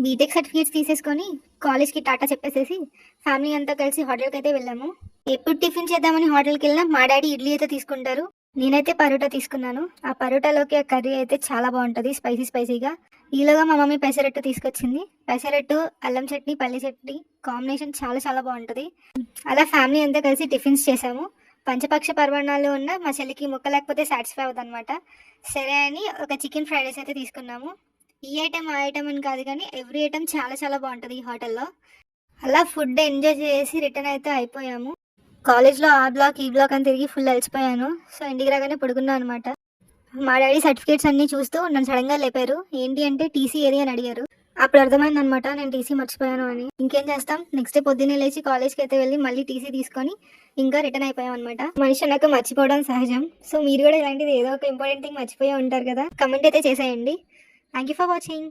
BTech certificates తీసేసుకొని కాలేజ్కి టాటా చెప్పేసేసి ఫ్యామిలీ అంతా కలిసి హోటల్కి అయితే వెళ్ళాము. ఎప్పుడు టిఫిన్ చేద్దామని హోటల్కి వెళ్ళినా మా డాడీ ఇడ్లీ అయితే తీసుకుంటారు, నేనైతే పరోటా తీసుకున్నాను. ఆ పరోటాలోకి ఆ కర్రీ అయితే చాలా బాగుంటుంది, స్పైసీ స్పైసీగా. ఈలోగా మా మమ్మీ పెసరట్టు తీసుకొచ్చింది. పెసరట్టు, అల్లం చట్నీ, పల్లి చట్నీ కాంబినేషన్ చాలా చాలా బాగుంటుంది. అలా ఫ్యామిలీ అంతా కలిసి టిఫిన్స్ చేసాము. పంచపక్ష పర్వణాలు ఉన్న మా చెల్లికి ముక్క లేకపోతే సాటిస్ఫై అవుతుందన్నమాట. సరే అని ఒక చికెన్ ఫ్రైడ్ రైస్ అయితే తీసుకున్నాము. ఈ ఐటెం ఆ ఐటెం అని కాదు కానీ ఎవ్రీ ఐటెం చాలా చాలా బాగుంటుంది ఈ హోటల్లో. అలా ఫుడ్ ఎంజాయ్ చేసి రిటర్న్ అయితే అయిపోయాము. కాలేజ్లో ఆ బ్లాక్ ఈ బ్లాక్ అని తిరిగి ఫుల్ అలసిపోయాను. సో ఇంటికి రాగానే పడుకున్నాను అనమాట. మా డాడీ సర్టిఫికేట్స్ అన్నీ చూస్తూ నన్ను సడన్గా లేపారు. ఏంటి అంటే టీసీ ఏది అని అడిగారు. అప్పుడు అర్థమైంది అనమాట నేను టీసీ మర్చిపోయాను అని. ఇంకేం చేస్తాం, నెక్స్ట్ డే పొద్దున్నే లేచి కాలేజ్కి అయితే వెళ్ళి మళ్ళీ టీసీ తీసుకొని ఇంకా రిటర్న్ అయిపోయాం అనమాట. మనిషి నాకు మర్చిపోవడం సహజం. సో మీరు కూడా ఇలాంటిది ఏదో ఒక ఇంపార్టెంట్ థింగ్ మర్చిపోయి ఉంటారు కదా, కమెంట్ అయితే చేసేయండి. Thank you for watching.